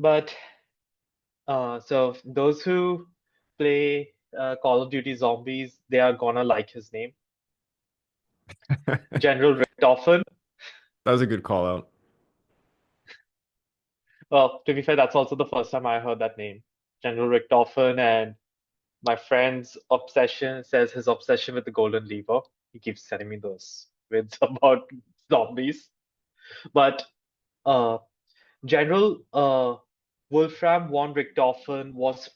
But so those who play Call of Duty Zombies, they are gonna like his name, General Richthofen. That was a good call out. Well, to be fair, that's also the first time I heard that name, General Richthofen, and my friend's obsession says his obsession with the golden lever. He keeps sending me those vids about zombies. But uh, General Wolfram von Richthofen was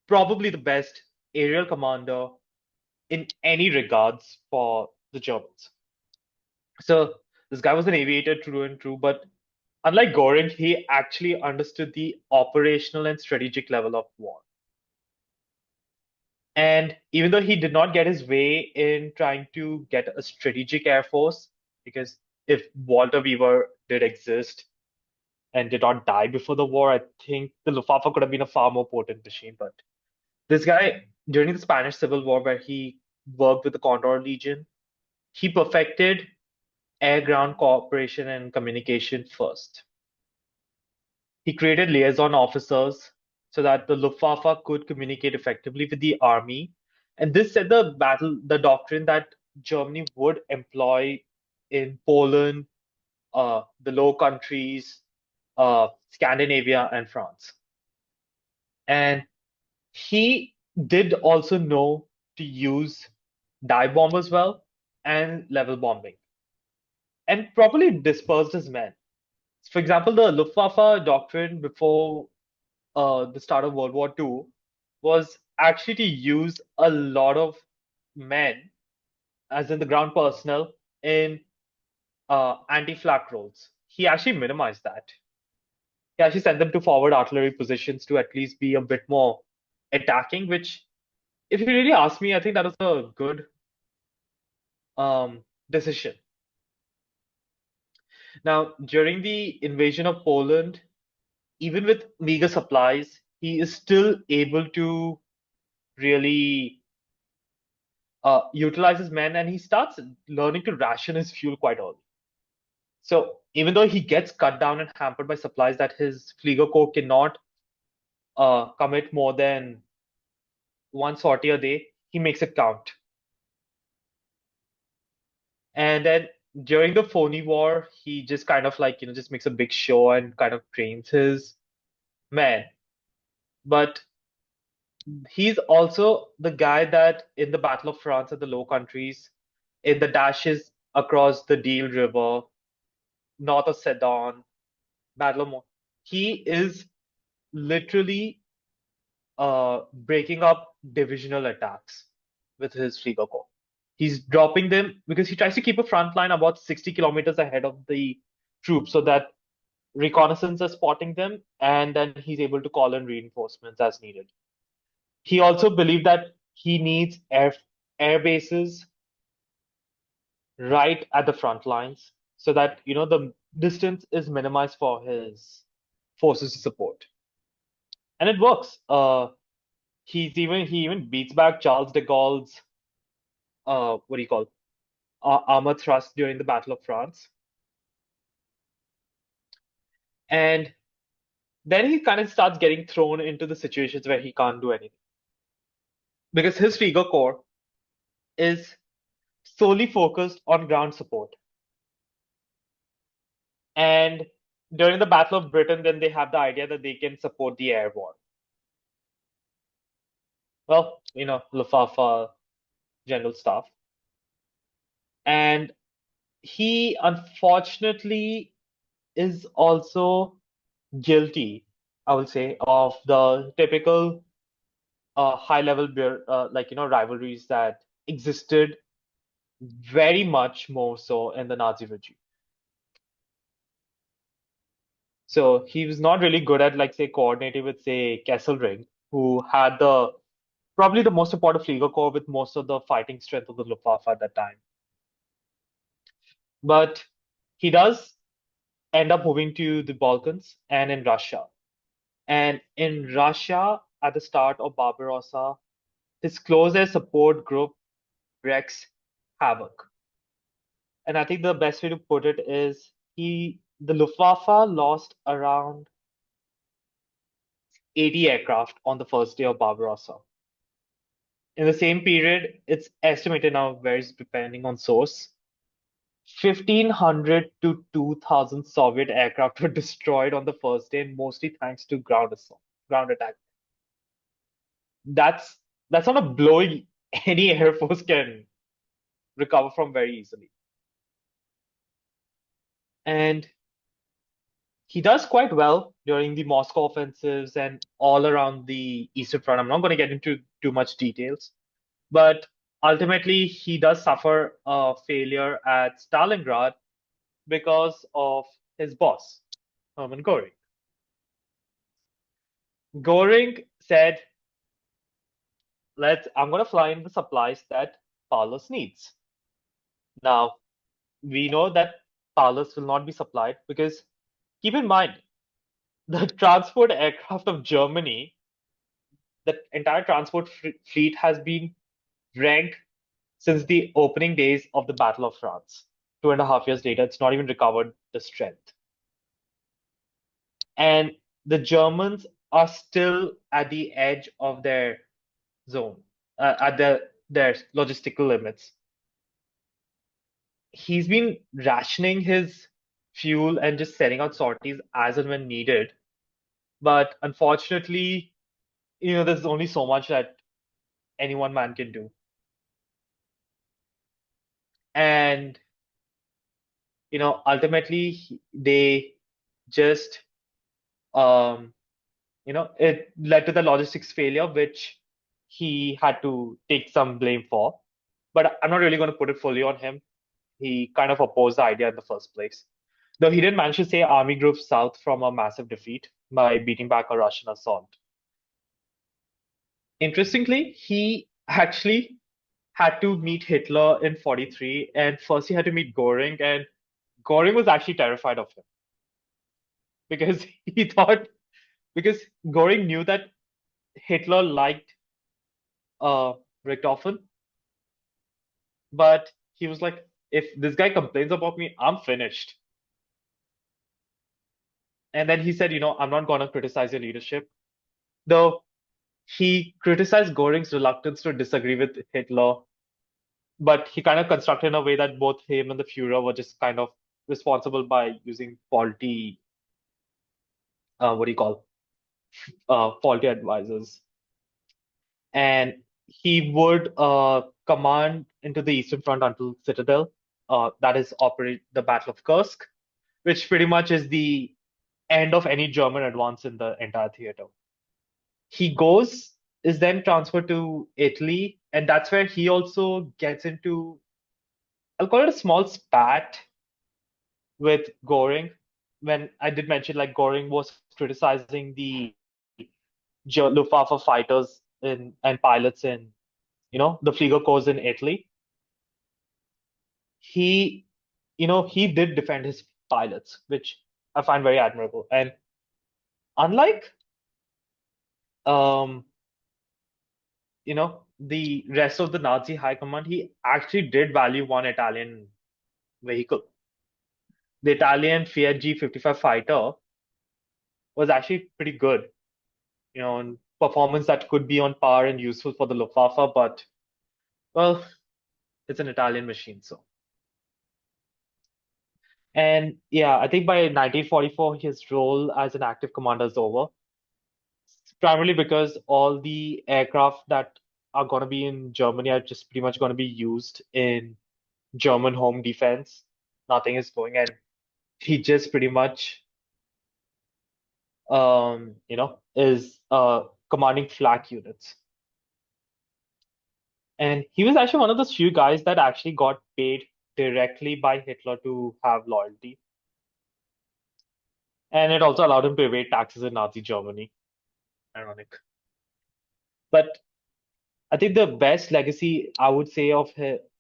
probably the best aerial commander in any regards for the Germans. So this guy was an aviator true and true, but unlike Goring, he actually understood the operational and strategic level of war. And even though he did not get his way in trying to get a strategic air force, because if Walter Weaver did exist and did not die before the war, I think the Luftwaffe could have been a far more potent machine. But this guy, during the Spanish Civil War, where he worked with the Condor Legion, he perfected air-ground cooperation and communication first. He created liaison officers so that the Luftwaffe could communicate effectively with the army. And this set the doctrine that Germany would employ in Poland, the Low Countries, Scandinavia, and France. And he did also know to use dive bomb as well and level bombing and properly dispersed his men. For example, the Luftwaffe doctrine before the start of World War II was actually to use a lot of men, as in the ground personnel, in anti-flak roles. He actually minimized that. He actually sent them to forward artillery positions to at least be a bit more attacking, which, if you really ask me, I think that was a good decision. Now, during the invasion of Poland, even with meager supplies, he is still able to really utilizes men and he starts learning to ration his fuel quite early. So even though he gets cut down and hampered by supplies that his Flieger Corps cannot commit more than one sortie a day, he makes it count. And then during the Phony War, he just kind of like, just makes a big show and kind of trains his men. But he's also the guy that in the Battle of France at the Low Countries, in the dashes across the Deal River, north of Sedan, Battle of he is literally breaking up divisional attacks with his Flieger Corps. He's dropping them because he tries to keep a front line about 60 kilometers ahead of the troops so that reconnaissance is spotting them and then he's able to call in reinforcements as needed. He also believed that he needs air bases right at the front lines so that the distance is minimized for his forces to support. And it works. He even beats back Charles de Gaulle's what do you call armor thrust during the Battle of France, and then he kind of starts getting thrown into the situations where he can't do anything because his Flieger Corps is solely focused on ground support. And during the Battle of Britain, then they have the idea that they can support the air war. Well, Luftwaffe general staff, and he unfortunately is also guilty, I will say, of the typical high level rivalries that existed very much more so in the Nazi regime. So he was not really good at like say coordinating with say Kesselring, who had the probably the most important Flieger Corps with most of the fighting strength of the Luftwaffe at that time. But he does end up moving to the Balkans and in Russia. And in Russia, at the start of Barbarossa, his closest support group wreaks havoc. And I think the best way to put it is the Luftwaffe lost around 80 aircraft on the first day of Barbarossa. In the same period, it's estimated now, varies depending on source, 1,500 to 2,000 Soviet aircraft were destroyed on the first day, mostly thanks to ground assault, ground attack. That's that's not a blow any air force can recover from very easily. And he does quite well during the Moscow offensives and all around the Eastern Front. I'm not going to get into too much details, but ultimately he does suffer a failure at Stalingrad because of his boss, Hermann Goring. Goring said, I'm going to fly in the supplies that Paulus needs. Now, we know that Paulus will not be supplied because keep in mind, the transport aircraft of Germany, the entire transport fleet has been wrecked since the opening days of the Battle of France. 2.5 years later, it's not even recovered the strength. And the Germans are still at the edge of their zone, at their logistical limits. He's been rationing his fuel and just setting out sorties as and when needed. But unfortunately, there's only so much that any one man can do. And, ultimately, they just, it led to the logistics failure, which he had to take some blame for. But I'm not really going to put it fully on him. He kind of opposed the idea in the first place. Though he did manage to save army groups south from a massive defeat by beating back a Russian assault. Interestingly, he actually had to meet Hitler in 43, and first he had to meet Goring, and Goring was actually terrified of him because he thought, because Goring knew that Hitler liked uh, Richthofen, but he was like, if this guy complains about me, I'm finished. And then he said, I'm not going to criticize your leadership. Though he criticized Goring's reluctance to disagree with Hitler, but he kind of constructed in a way that both him and the Führer were just kind of responsible by using faulty, what do you call, faulty advisors. And he would command into the Eastern Front until Citadel, that is operate the Battle of Kursk, which pretty much is the end of any German advance in the entire theater. He is then transferred to Italy, and that's where he also gets into, I'll call it a small spat with Goring. When I did mention, like, Goring was criticizing the Luftwaffe fighters and pilots in, the Flieger Corps in Italy. He, he did defend his pilots, which I find very admirable. And unlike, um, the rest of the Nazi high command, he actually did value one Italian vehicle. The Italian Fiat G55 fighter was actually pretty good, and performance that could be on par and useful for the Luftwaffe, but well, it's an Italian machine, so. And yeah, I think by 1944, his role as an active commander is over, primarily because all the aircraft that are going to be in Germany are just pretty much going to be used in German home defense. Nothing is going, and he just pretty much, is commanding flak units. And he was actually one of those few guys that actually got paid directly by Hitler to have loyalty. And it also allowed him to evade taxes in Nazi Germany. Ironic. But I think the best legacy I would say of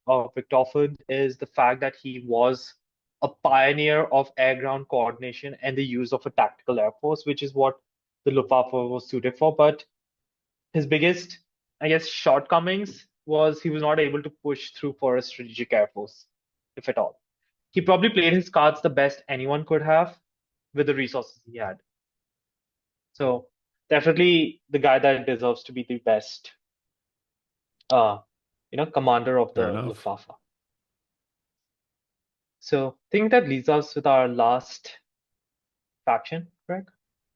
Richthofen is the fact that he was a pioneer of air-ground coordination and the use of a tactical air force, which is what the Luftwaffe was suited for. But his biggest, I guess, shortcomings was he was not able to push through for a strategic air force, if at all. He probably played his cards the best anyone could have with the resources he had. So definitely the guy that deserves to be the best, uh, commander of Fair the enough. Luftwaffe. So I think that leaves us with our last faction, Greg.